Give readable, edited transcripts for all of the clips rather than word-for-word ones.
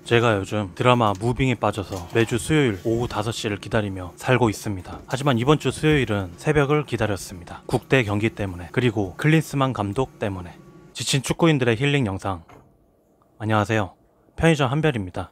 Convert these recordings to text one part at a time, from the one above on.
제가 요즘 드라마 무빙에 빠져서 매주 수요일 오후 5시를 기다리며 살고 있습니다. 하지만 이번 주 수요일은 새벽을 기다렸습니다. 국대 경기 때문에, 그리고 클린스만 감독 때문에. 지친 축구인들의 힐링 영상. 안녕하세요, 편의점 한별입니다.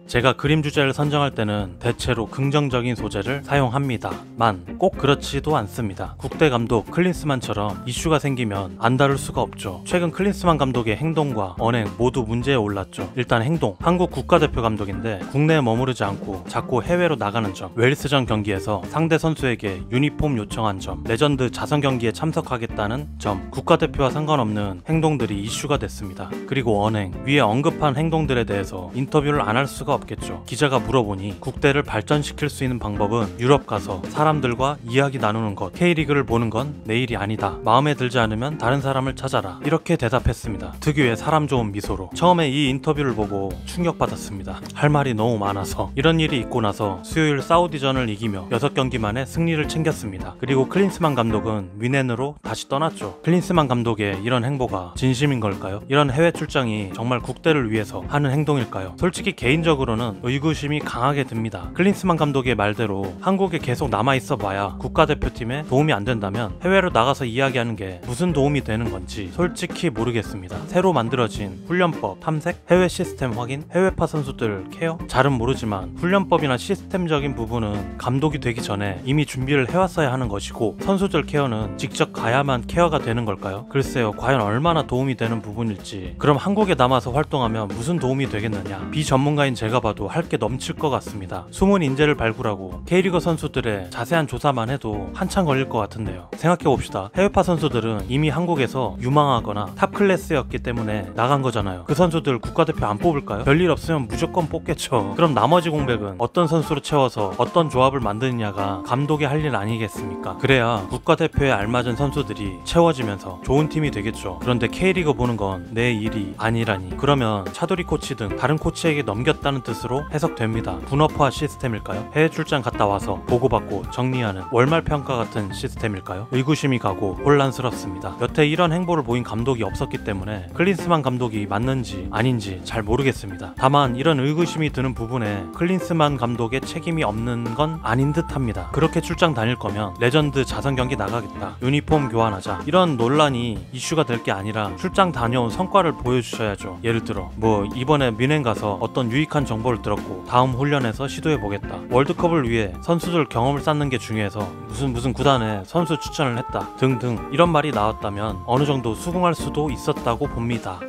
제가 그림 주제를 선정할 때는 대체로 긍정적인 소재를 사용합니다만 꼭 그렇지도 않습니다. 국대 감독 클린스만처럼 이슈가 생기면 안 다룰 수가 없죠. 최근 클린스만 감독의 행동과 언행 모두 문제에 올랐죠. 일단 행동, 한국 국가대표 감독인데 국내에 머무르지 않고 자꾸 해외로 나가는 점, 웨일스전 경기에서 상대 선수에게 유니폼 요청한 점, 레전드 자선 경기에 참석하겠다는 점, 국가대표와 상관없는 행동들이 이슈가 됐습니다. 그리고 언행, 위에 언급한 행동들에 대해서 인터뷰를 안 할 수가 없겠죠. 기자가 물어보니 국대를 발전시킬 수 있는 방법은 유럽 가서 사람들과 이야기 나누는 것, K리그를 보는 건 내 일이 아니다. 마음에 들지 않으면 다른 사람을 찾아라. 이렇게 대답했습니다. 특유의 사람 좋은 미소로. 처음에 이 인터뷰를 보고 충격받았습니다. 할 말이 너무 많아서. 이런 일이 있고 나서 수요일 사우디전을 이기며 6경기 만에 승리를 챙겼습니다. 그리고 클린스만 감독은 뮌헨으로 다시 떠났죠. 클린스만 감독의 이런 행보가 진심인 걸까요? 이런 해외 출장이 정말 국대를 위해서 하는 행동일까요? 솔직히 개인적으로는 의구심이 강하게 듭니다. 클린스만 감독의 말대로 한국에 계속 남아있어 봐야 국가대표팀에 도움이 안 된다면 해외로 나가서 이야기하는 게 무슨 도움이 되는 건지 솔직히 모르겠습니다. 새로 만들어진 훈련법, 탐색, 해외 시스템 확인, 해외파 선수들 케어? 잘은 모르지만 훈련법이나 시스템적인 부분은 감독이 되기 전에 이미 준비를 해왔어야 하는 것이고, 선수들 케어는 직접 가야만 케어가 되는 걸까요? 글쎄요, 과연 얼마나 도움이 되는 부분일지. 그럼 한국에 남아서 활동하면 무슨 도움이 되겠느냐? 비전문가인 제가 봐도 할 게 넘칠 것 같습니다. 숨은 인재를 발굴하고 K리그 선수들의 자세한 조사만 해도 한참 걸릴 것 같은데요. 생각해봅시다. 해외파 선수들은 이미 한국에서 유망하거나 탑 클래스였기 때문에 나간 거잖아요. 그 선수들 국가대표 안 뽑을까요? 별일 없으면 무조건 뽑겠죠. 그럼 나머지 공백은 어떤 선수로 채워서 어떤 조합을 만드느냐가 감독이 할 일 아니겠습니까? 그래야 국가대표에 알맞은 선수들이 채워지면서 좋은 팀이 되겠죠. 그런데 K리그 보는 건 내 일이 아니라니. 그러면 차도리 코치 등 다른 코치에게 넘겼다는 뜻으로 해석됩니다. 분업화 시스템일까요? 해외 출장 갔다 와서 보고받고 정리하는 월말 평가 같은 시스템일까요? 의구심이 가고 혼란스럽습니다. 여태 이런 행보를 보인 감독이 없었기 때문에 클린스만 감독이 맞는지 아닌지 잘 모르겠습니다. 다만 이런 의구심이 드는 부분에 클린스만 감독의 책임이 없는 건 아닌 듯합니다. 그렇게 출장 다닐 거면 레전드 자선 경기 나가겠다, 유니폼 교환하자, 이런 논란이 이슈가 될 게 아니라 출장 다녀온 성과를 보여주셔야죠. 예를 들어 이번에 뮌헨 가서 어떤 유익한 정보를 들었고 다음 훈련에서 시도해보겠다, 월드컵을 위해 선수들 경험을 쌓는 게 중요해서 무슨 구단에 선수 추천을 했다 등등, 이런 말이 나왔다면 어느 정도 수긍할 수도 있었다고 봅니다.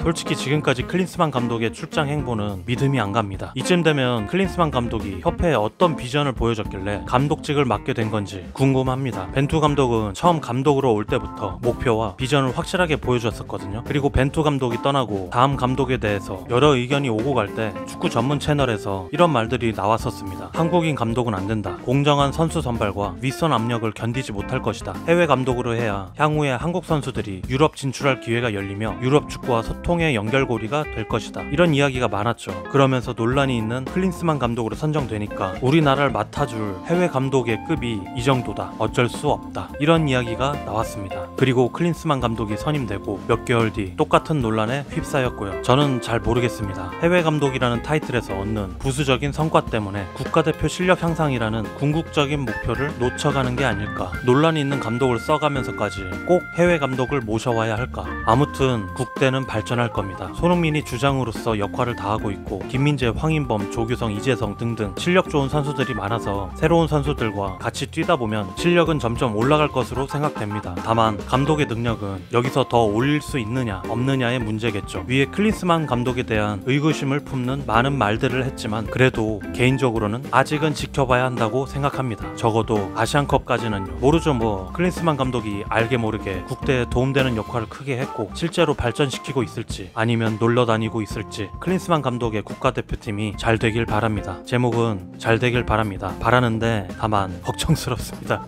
솔직히 지금까지 클린스만 감독의 출장 행보는 믿음이 안 갑니다. 이쯤 되면 클린스만 감독이 협회에 어떤 비전을 보여줬길래 감독직을 맡게 된 건지 궁금합니다. 벤투 감독은 처음 감독으로 올 때부터 목표와 비전을 확실하게 보여줬었거든요. 그리고 벤투 감독이 떠나고 다음 감독에 대해서 여러 의견이 오고 갈 때 축구 전문 채널에서 이런 말들이 나왔었습니다. 한국인 감독은 안 된다. 공정한 선수 선발과 윗선 압력을 견디지 못할 것이다. 해외 감독으로 해야 향후에 한국 선수들이 유럽 진출할 기회가 열리며 유럽 축구와 소통의 연결고리가 될 것이다. 이런 이야기가 많았죠. 그러면서 논란이 있는 클린스만 감독으로 선정되니까 우리나라를 맡아줄 해외 감독의 급이 이 정도다, 어쩔 수 없다, 이런 이야기가 나왔습니다. 그리고 클린스만 감독이 선임되고 몇 개월 뒤 똑같은 논란에 휩싸였고요. 저는 잘 모르겠습니다. 해외 감독이라는 타이틀에서 얻는 부수적인 성과 때문에 국가대표 실력 향상이라는 궁극적인 목표를 놓쳐가는 게 아닐까. 논란이 있는 감독을 써가면서까지 꼭 해외 감독을 모셔와야 할까. 아무튼 국대는 발전할 겁니다. 손흥민이 주장으로서 역할을 다하고 있고, 김민재, 황인범, 조규성, 이재성 등등 실력 좋은 선수들이 많아서 새로운 선수들과 같이 뛰다 보면 실력은 점점 올라갈 것으로 생각됩니다. 다만 감독의 능력은 여기서 더 올릴 수 있느냐 없느냐의 문제겠죠. 위에 클린스만 감독에 대한 의구심을 품는 많은 말들을 했지만 그래도 개인적으로는 아직은 지켜봐야 한다고 생각합니다. 적어도 아시안컵까지는요. 모르죠. 클린스만 감독이 알게 모르게 국대에 도움되는 역할을 크게 했고 실제로 발전시키고 있을지 아니면 놀러 다니고 있을지 클린스만 감독의 국가대표팀이 잘 되길 바랍니다. 제목은 잘 되길 바랍니다. 바라는데 다만 걱정스럽습니다.